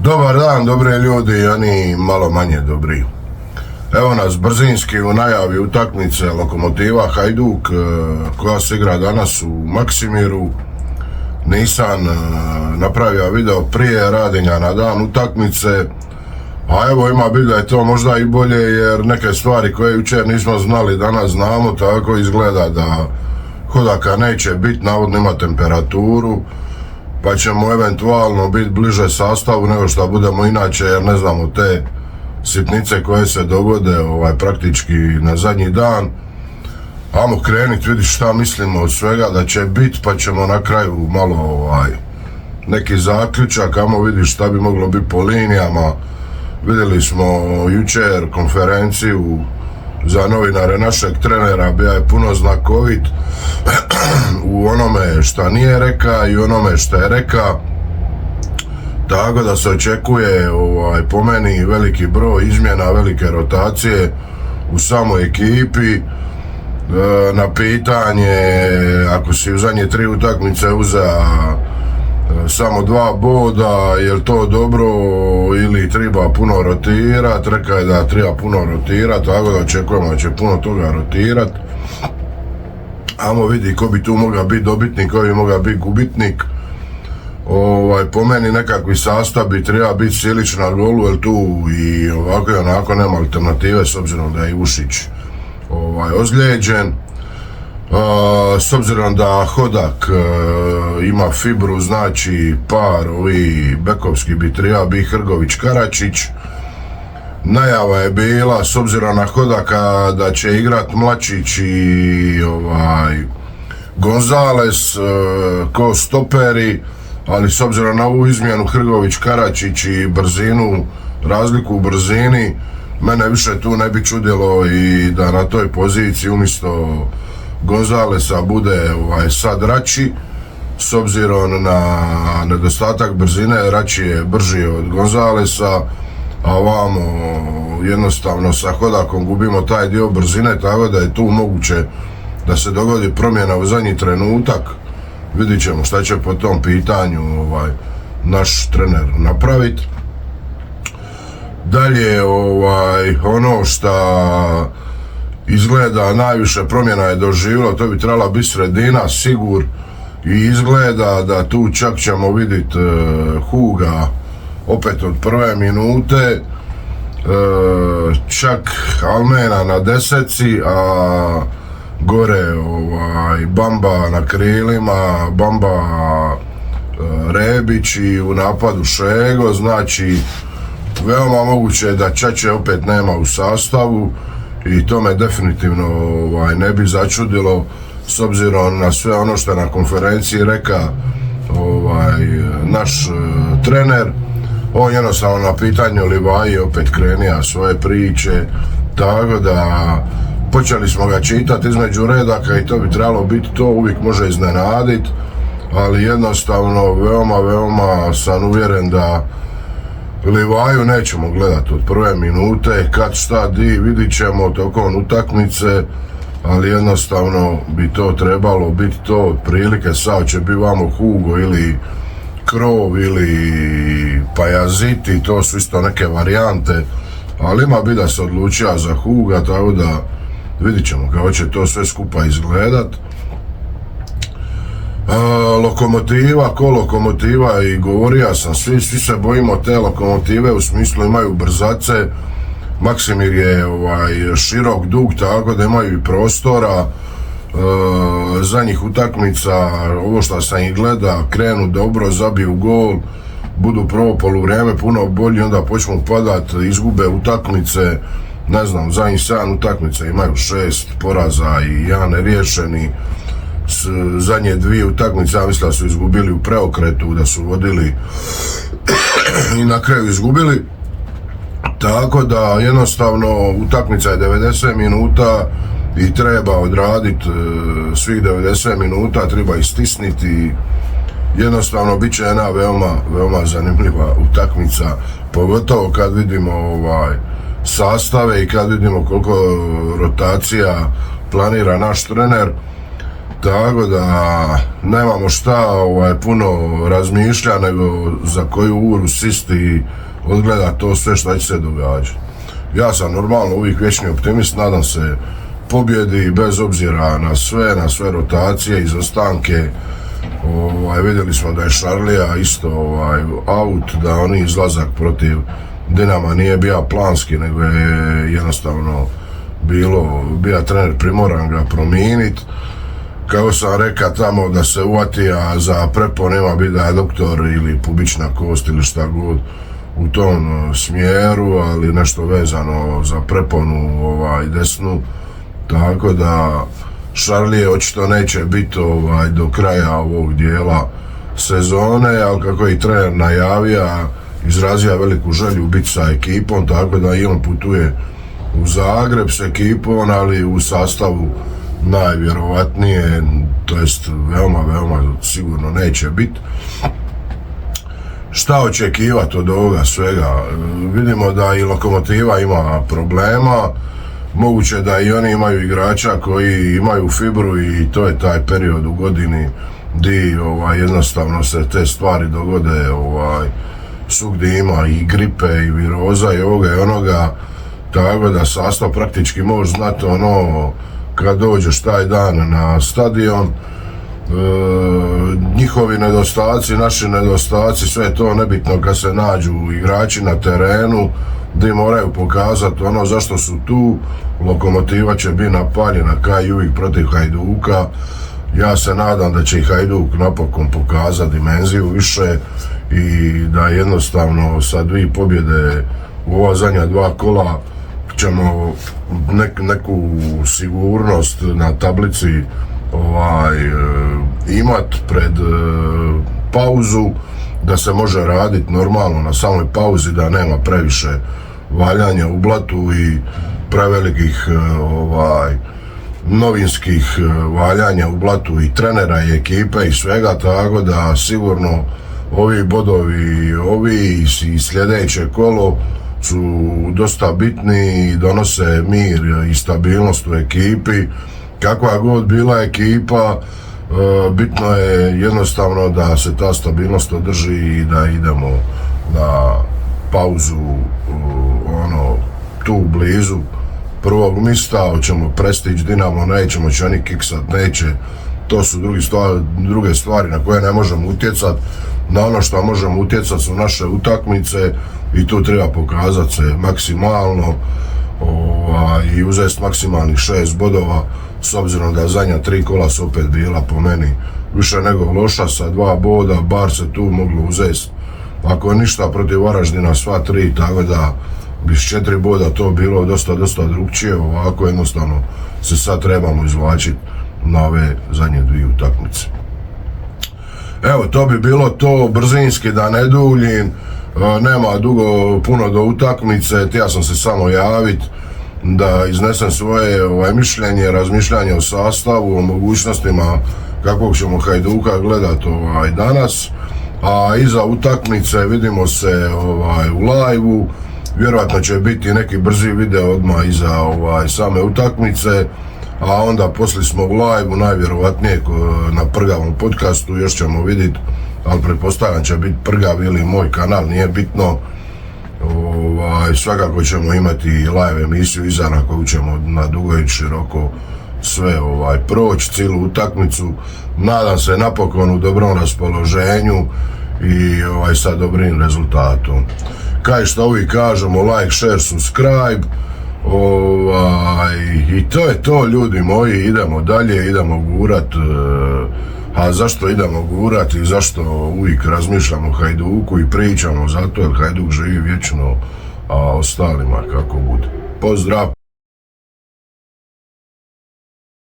Dobar dan, dobri ljudi i oni malo manje dobri. Evo nas brzinski u najavi utakmice Lokomotiva Hajduk koja se igra danas u Maksimiru. Nisam napravio video prije radenja na dan utakmice, a evo ima biti da je to možda i bolje jer neke stvari koje jučer nismo znali danas znamo, tako izgleda da Hodaka neće biti, navodno ima temperaturu, pa ćemo eventualno biti bliže sastavu nego što budemo inače jer ne znamo te sitnice koje se dogode praktički na zadnji dan. Ajmo krenit, vidiš šta mislimo od svega da će biti, pa ćemo na kraju malo neki zaključak, ajmo vidiš šta bi moglo biti po linijama. Vidjeli smo jučer konferenciju za novinare našeg trenera, bio je puno znakovit u onome šta nije reka i onome šta je reka, tako da se očekuje po meni veliki broj izmjena, velike rotacije u samoj ekipi. Na pitanje ako si u zadnje 3 utakmice uzeo samo 2 boda, je li to dobro ili treba puno rotirat, reka je da treba puno rotirat, tako da očekujemo da će puno toga rotirat. Ajmo vidi ko bi tu mogao biti dobitnik, ko bi mogao biti gubitnik. Po meni nekakvi sastav bi treba biti Silić na golu, jer tu i ovako i onako nema alternative s obzirom da je Ušić ozlijeđen. S obzirom da Hodak ima fibru, znači par ovi bekovski bi treba biti Hrgović Karačić. Najava je bila s obzirom na Hodaka da će igrat Mlačić i Gonzales ko stoperi, ali s obzirom na ovu izmjenu Hrgović Karačić i brzinu, razliku u brzini, mene više tu ne bi čudilo i da na toj poziciji umjesto Gonzalesa bude sad Rači, s obzirom na nedostatak brzine. Rači je brži od Gonzalesa, a ovamo jednostavno sa Hodakom gubimo taj dio brzine, tako da je tu moguće da se dogodi promjena u zadnji trenutak. Vidit ćemo šta će po tom pitanju naš trener napraviti. Dalje, ono šta izgleda najviše promjena je doživjelo, to bi trebala biti sredina, Sigur, i izgleda da tu čak ćemo vidjeti Huga opet od prve minute, čak Almena na deseci, a gore Bamba na krilima, Bamba Rebić i u napadu Šego, znači veoma moguće da Čače opet nema u sastavu i to me definitivno ne bi začudilo s obzirom na sve ono što je na konferenciji reka naš trener. On jednostavno na pitanju Livaji opet krenija svoje priče, tako da počeli smo ga čitati između redaka i to bi trebalo biti to, uvijek može iznenadit, ali jednostavno veoma sam uvjeren da Livaju nećemo gledati od prve minute, kad šta di vidit ćemo tokom utakmice, ali jednostavno bi to trebalo biti to otprilike. Sad će biti vamo Hugo ili Krov ili Pajaziti, to su isto neke varijante, ali ima bi da se odlučija za Huga, tako da vidit ćemo kako će to sve skupa izgledat. Lokomotiva, ko Lokomotiva, i govorio sam, svi se bojimo te Lokomotive u smislu imaju brzace. Maksimir je širok, dug, tako da imaju i prostora. Zadnjih utakmica, ovo što sam ih gleda, krenu dobro, zabiju gol, budu prvo poluvrijeme puno bolji, onda počnu padat, izgube utakmice. Ne znam, zadnjih 7 utakmica imaju 6 poraza i 1 neriješeni. Zadnje 2 utakmice, ja mislim da su izgubili u preokretu, da su vodili i na kraju izgubili. Tako da jednostavno utakmica je 90 minuta i treba odraditi svih 90 minuta, treba istisniti. Jednostavno bit će jedna veoma zanimljiva utakmica, pogotovo kad vidimo sastave i kad vidimo koliko rotacija planira naš trener. Tako da nemamo šta puno razmišlja, nego za koju uru sisti i odgleda to sve što će se događati. Ja sam normalno uvijek vječni optimist, nadam se pobjedi bez obzira na sve rotacije, izostanke. Vidjeli smo da je Šarlija isto out, da oni izlazak protiv Dinama nije bio planski, nego je jednostavno bio trener primoran ga promijeniti. Kako sam rekao tamo da se uvati, a za prepon nema biti da je doktor ili pubična kost ili šta god u tom smjeru, ali nešto vezano za preponu desnu. Tako da Šarlije očito neće biti do kraja ovog dijela sezone, ali kako je i trener najavio, izrazio veliku želju biti sa ekipom, tako da i on putuje u Zagreb s ekipom, ali u sastavu najvjerovatnije, to jest veoma sigurno neće biti. Šta očekivati od ovoga svega? Vidimo da i Lokomotiva ima problema, moguće da i oni imaju igrača koji imaju fibru i to je taj period u godini di jednostavno se te stvari dogode, svugdje ima i gripe i viroza i ovoga i onoga, tako da sastav praktički možeš znati kad dođeš taj dan na stadion. Njihovi nedostaci, naši nedostaci, sve je to nebitno kad se nađu igrači na terenu gdje moraju pokazati zašto su tu. Lokomotiva će biti napaljena kao uvijek protiv Hajduka. Ja se nadam da će i Hajduk napokon pokazati dimenziju više i da jednostavno sa 2 pobjede u ova zadnja 2 kola ćemo neku sigurnost na tablici imat pred pauzu, da se može raditi normalno na samoj pauzi, da nema previše valjanja u blatu i prevelikih novinskih valjanja u blatu i trenera i ekipe i svega, tako da sigurno ovi bodovi, ovi i sljedeće kolo su dosta bitni i donose mir i stabilnost u ekipi. Kakva god bila ekipa, bitno je jednostavno da se ta stabilnost održi i da idemo na pauzu tu blizu prvog mista. Hoćemo prestići Dinamo, nećemo će oni kiksat, neće. To su druge stvari na koje ne možemo utjecati. Na ono što možemo utjecati su naše utakmice i tu treba pokazati se maksimalno i uzeti maksimalnih 6 bodova, s obzirom da zadnja 3 kola su opet bila po meni više nego loša, sa 2 boda, bar se tu moglo uzeti, ako ništa, protiv Varaždina sva 3, tako da bi s 4 boda to bilo dosta drugčije. Ovako jednostavno se sad trebamo izvlačiti na ove zadnje 2 utakmice. Evo, to bi bilo to, brzinski, da ne duljim, nema puno do utakmice, htio sam se samo javiti da iznesem svoje mišljenje, razmišljanje o sastavu, o mogućnostima kakvog ćemo Hajduka gledati danas, a iza utakmice vidimo se u live-u. Vjerojatno će biti neki brzi video odmah iza same utakmice, a onda poslije smo u live-u, najvjerovatnije na prgavom podcastu, još ćemo vidjeti, ali pretpostavljam će biti prgav ili moj kanal, nije bitno. Svakako ćemo imati live emisiju iza na koju ćemo na dugo i široko sve proći, cijelu utakmicu. Nadam se napokon u dobrom raspoloženju i sa dobrim rezultatom. Kaj što uvijek kažemo, like, share, subscribe, i to je to, ljudi moji. Idemo dalje, idemo gurat. A zašto idemo gurat i zašto uvijek razmišljamo o Hajduku i pričamo zato, jer Hajduk živi vječno, a ostalima kako bude. Pozdrav!